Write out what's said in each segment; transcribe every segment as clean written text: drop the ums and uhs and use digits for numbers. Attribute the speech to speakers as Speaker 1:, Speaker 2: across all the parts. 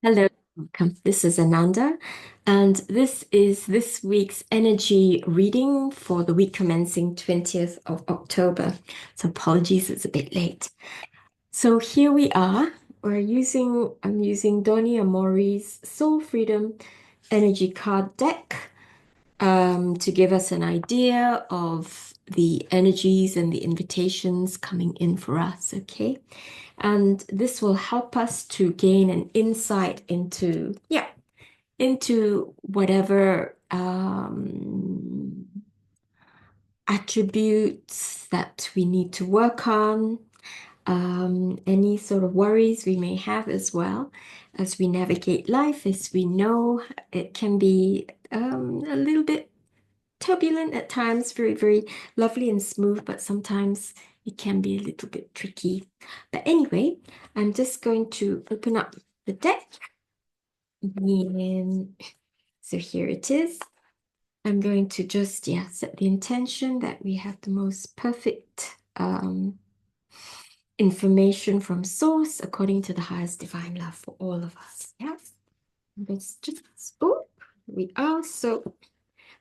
Speaker 1: Hello, welcome. This is Ananda, and this is this week's energy reading for the week commencing 20th of October. So apologies, it's a bit late. So here we are. I'm using Donny Amori's Soul Freedom Energy Card Deck to give us an idea of the energies and the invitations coming in for us, okay? And this will help us to gain an insight into whatever attributes that we need to work on, any sort of worries we may have as well as we navigate life. As we know, it can be a little bit turbulent at times, very, very lovely and smooth, but sometimes it can be a little bit tricky. But anyway, I'm just going to open up the deck. And so here it is. I'm going to just, set the intention that we have the most perfect information from source according to the highest divine love for all of us. Yes. Let's just, oh, we are. So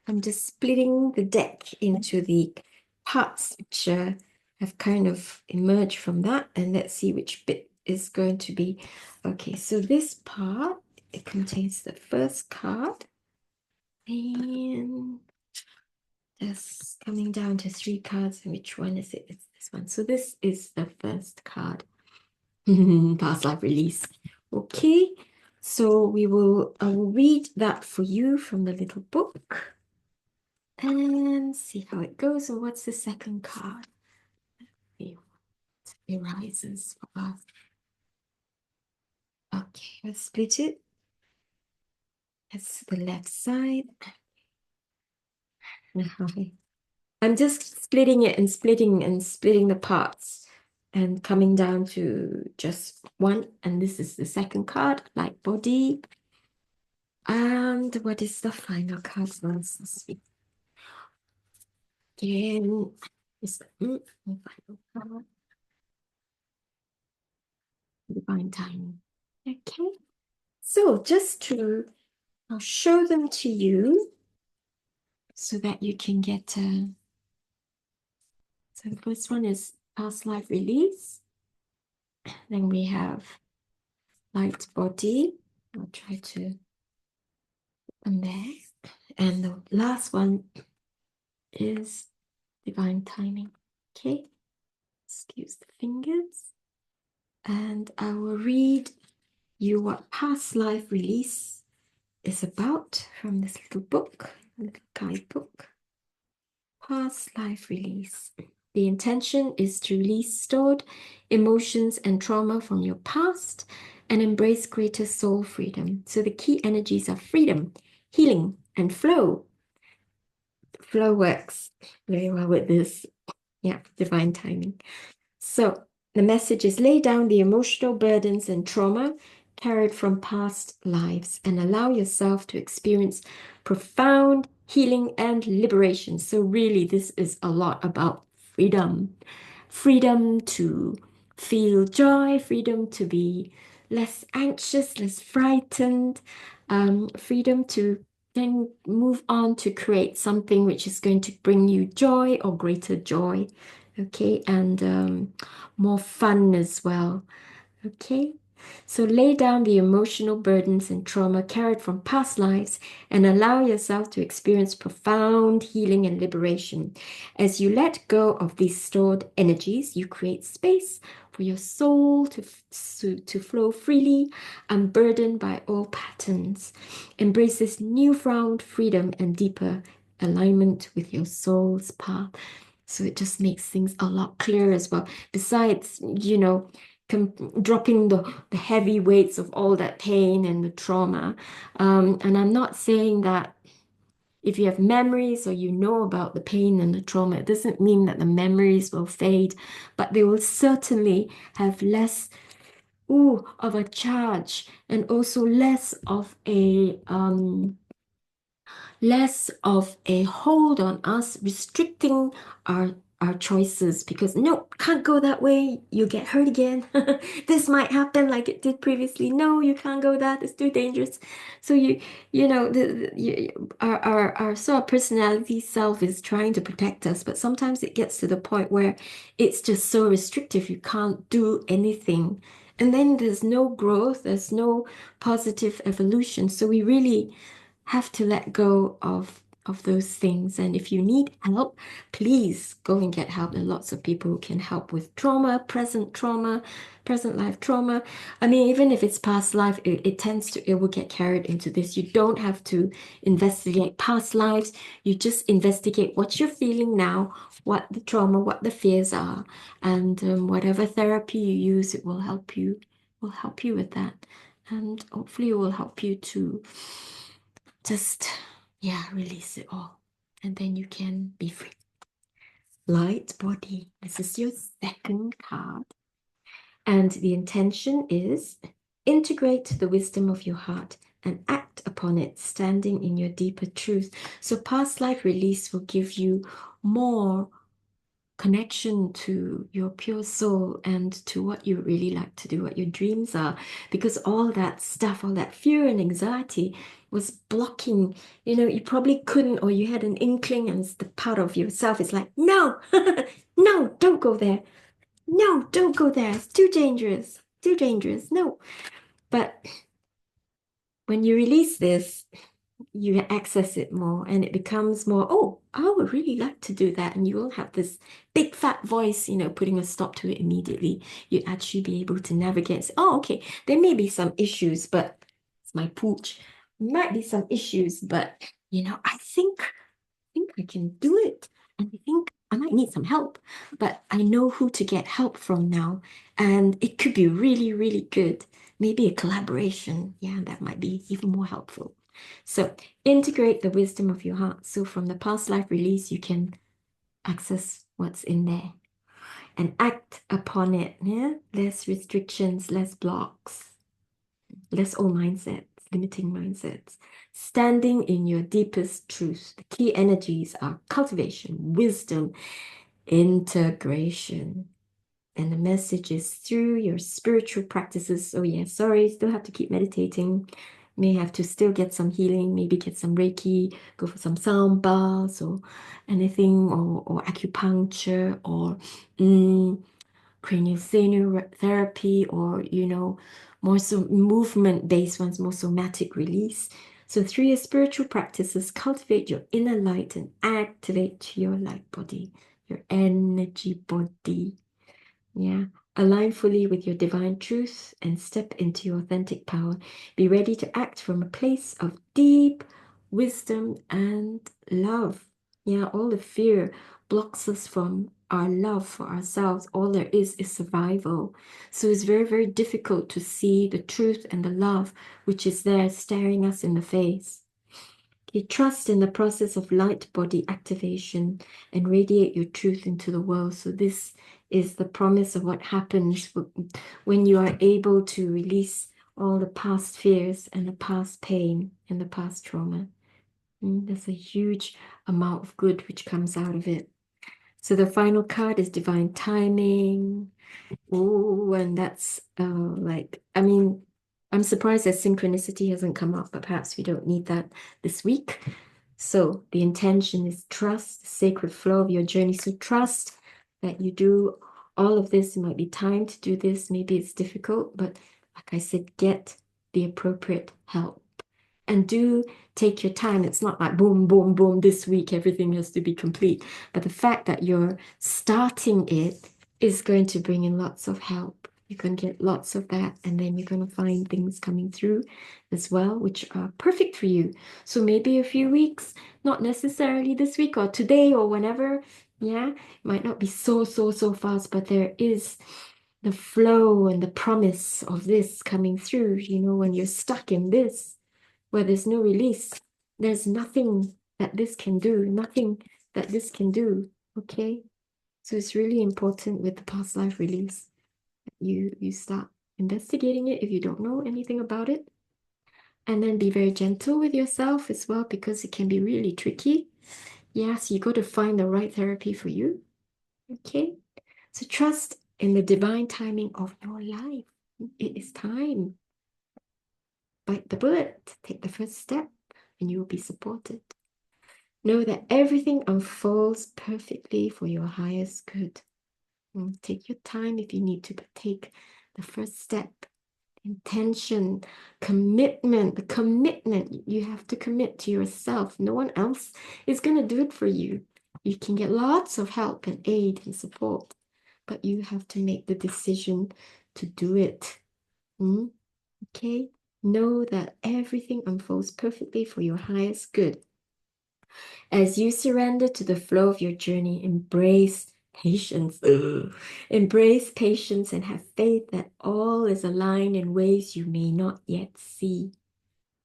Speaker 1: I'm just splitting the deck into the parts which have kind of emerged from that. And let's see which bit is going to be. Okay, so this part, it contains the first card. And just coming down to three cards. And which one is it? It's this one. So this is the first card. Past life release. Okay, so I will read that for you from the little book. And see how it goes. And what's the second card? It arises for us. Okay, let's split it. That's the left side. I'm just splitting it and splitting the parts and coming down to just one. And this is the second card, light body. And what is the final card for us this week? Again, is the final card. Divine timing. Okay. So just to I'll show them to you so that you can get so the first one is past life release. Then we have light body. I'll try to put them there. And the last one is divine timing. Okay. Excuse the fingers. And I will read you what past life release is about from this little book, little guidebook. Past life release. The intention is to release stored emotions and trauma from your past and embrace greater soul freedom. So the key energies are freedom, healing, and flow. Flow works very well with this. Yeah, divine timing. So the message is lay down the emotional burdens and trauma carried from past lives and allow yourself to experience profound healing and liberation. So really, this is a lot about freedom. Freedom to feel joy, freedom to be less anxious, less frightened, freedom to then move on to create something which is going to bring you joy or greater joy. Okay, and more fun as well. Okay, so lay down the emotional burdens and trauma carried from past lives and allow yourself to experience profound healing and liberation. As you let go of these stored energies, you create space for your soul to flow freely, unburdened by all patterns. Embrace this newfound freedom and deeper alignment with your soul's path. So it just makes things a lot clearer as well. Besides, dropping the heavy weights of all that pain and the trauma. And I'm not saying that if you have memories or you know about the pain and the trauma, it doesn't mean that the memories will fade, but they will certainly have less of a charge and also less of a hold on us, restricting our our choices because no, can't go that way. You get hurt again. This might happen like it did previously. No, you can't go that. It's too dangerous. So you know our sort of personality self is trying to protect us, but sometimes it gets to the point where it's just so restrictive. You can't do anything. And then there's no growth, there's no positive evolution. So we really have to let go of those things. And if you need help, please go and get help. There are lots of people who can help with trauma, present life trauma. I mean, even if it's past life, it will get carried into this. You don't have to investigate past lives. You just investigate what you're feeling now, what the trauma, what the fears are, and whatever therapy you use, it will help you with that. And hopefully it will help you to just, yeah, release it all. And then you can be free. Light body. This is your second card. And the intention is integrate the wisdom of your heart and act upon it, standing in your deeper truth. So past life release will give you more connection to your pure soul and to what you really like to do, what your dreams are, because all that stuff, all that fear and anxiety was blocking. You probably couldn't, or you had an inkling, and it's the part of yourself. It's like, no, no, don't go there. No, don't go there. It's too dangerous. Too dangerous. No. But when you release this, you access it more and it becomes more, oh, I would really like to do that. And you won't have this big fat voice, putting a stop to it immediately. You actually be able to navigate. Say, oh, okay, there may be some issues, but it's my pooch. Might be some issues, but I think I can do it. And I think I might need some help, but I know who to get help from now. And it could be really, really good. Maybe a collaboration. Yeah, that might be even more helpful. So integrate the wisdom of your heart. So from the past life release, you can access what's in there and act upon it. Yeah, less restrictions, less blocks, less old mindsets, limiting mindsets. Standing in your deepest truth. The key energies are cultivation, wisdom, integration. And the message is through your spiritual practices. Oh, yeah, sorry, still have to keep meditating. May have to still get some healing, maybe get some Reiki, go for some sound baths or anything, or acupuncture, or cranial therapy, or more so movement-based ones, more somatic release. So through your spiritual practices, cultivate your inner light and activate your light body, your energy body. Yeah. Align fully with your divine truth and step into your authentic power. Be ready to act from a place of deep wisdom and love. Yeah, all the fear blocks us from our love for ourselves. All there is survival. So it's very, very difficult to see the truth and the love which is there staring us in the face. You trust in the process of light body activation and radiate your truth into the world. So this is the promise of what happens when you are able to release all the past fears and the past pain and the past trauma. There's a huge amount of good which comes out of it. So the final card is divine timing. Oh, and that's I'm surprised that synchronicity hasn't come up, but perhaps we don't need that this week. So the intention is trust, the sacred flow of your journey. So trust that you do all of this. It might be time to do this. Maybe it's difficult, but like I said, get the appropriate help. And do take your time. It's not like boom, boom, boom, this week everything has to be complete. But the fact that you're starting it is going to bring in lots of help. You can get lots of that, and then you're going to find things coming through as well, which are perfect for you. So maybe a few weeks, not necessarily this week or today or whenever. Yeah, it might not be so fast, but there is the flow and the promise of this coming through. When you're stuck in this, where there's no release, there's nothing that this can do, nothing that this can do. Okay, so it's really important with the past life release. You start investigating it if you don't know anything about it, and then be very gentle with yourself as well, because it can be really tricky. Yeah, so you got to find the right therapy for you. Okay? So trust in the divine timing of your life. It is time. Bite the bullet, take the first step, and you will be supported. Know that everything unfolds perfectly for your highest good. Take your time if you need to, but take the first step. Intention, commitment, the commitment. You have to commit to yourself. No one else is going to do it for you. You can get lots of help and aid and support, but you have to make the decision to do it. Okay? Know that everything unfolds perfectly for your highest good. As you surrender to the flow of your journey, embrace patience. Embrace patience and have faith that all is aligned in ways you may not yet see.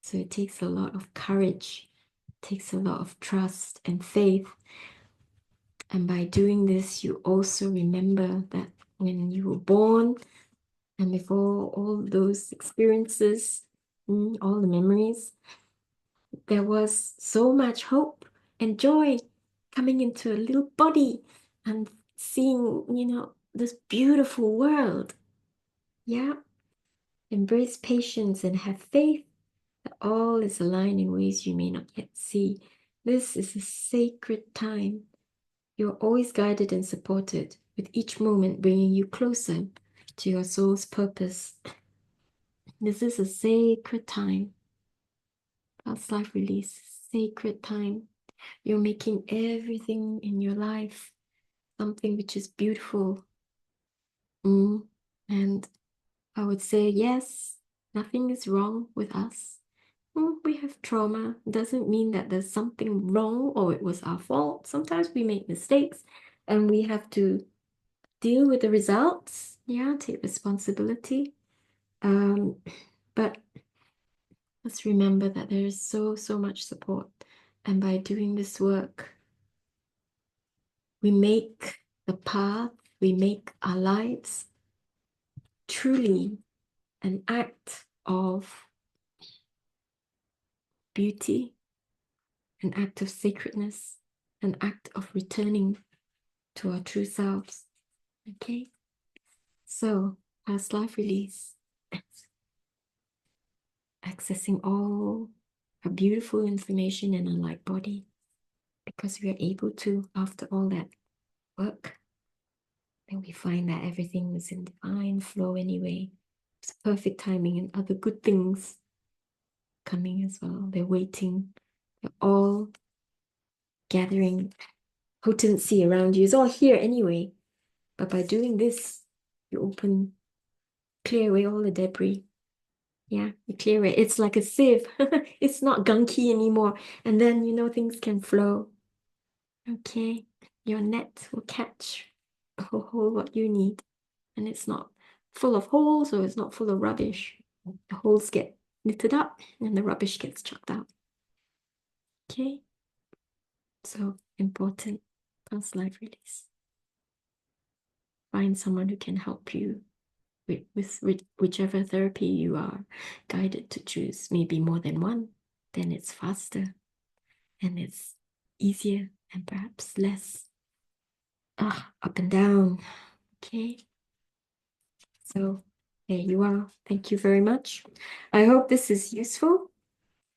Speaker 1: So it takes a lot of courage, it takes a lot of trust and faith. And by doing this, you also remember that when you were born and before all those experiences, all the memories, there was so much hope and joy coming into a little body and seeing, this beautiful world. Yeah. Embrace patience and have faith that all is aligned in ways you may not yet see. This is a sacred time. You're always guided and supported, with each moment bringing you closer to your soul's purpose. This is a sacred time. Past life release, sacred time. You're making everything in your life something which is beautiful. And I would say, yes, nothing is wrong with us. We have trauma. Doesn't mean that there's something wrong or it was our fault. Sometimes we make mistakes and we have to deal with the results. Yeah, take responsibility. But let's remember that there is so, so much support. And by doing this work, we make the path, we make our lives truly an act of beauty, an act of sacredness, an act of returning to our true selves. Okay? So, past life release, accessing all our beautiful information in our light body, because we are able to, after all that work, then we find that everything was in divine flow anyway. It's perfect timing and other good things coming as well. They're waiting. They're all gathering potency around you. It's all here anyway. But by doing this, you clear away all the debris. Yeah, you clear it. It's like a sieve. It's not gunky anymore. And then, things can flow. Okay, your net will catch hold what you need. And it's not full of holes or it's not full of rubbish. The holes get knitted up and the rubbish gets chucked out. Okay, so important past life release. Find someone who can help you with whichever therapy you are guided to choose. Maybe more than one, then it's faster and it's easier and perhaps less up and down. Okay, so there you are. Thank you very much. I hope this is useful.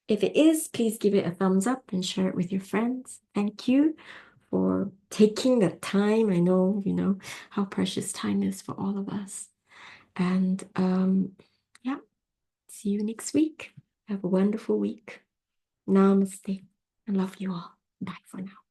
Speaker 1: If it is, please give it a thumbs up and share it with your friends. Thank you for taking the time. I know, how precious time is for all of us. And yeah, see you next week. Have a wonderful week. Namaste. I love you all. Bye for now.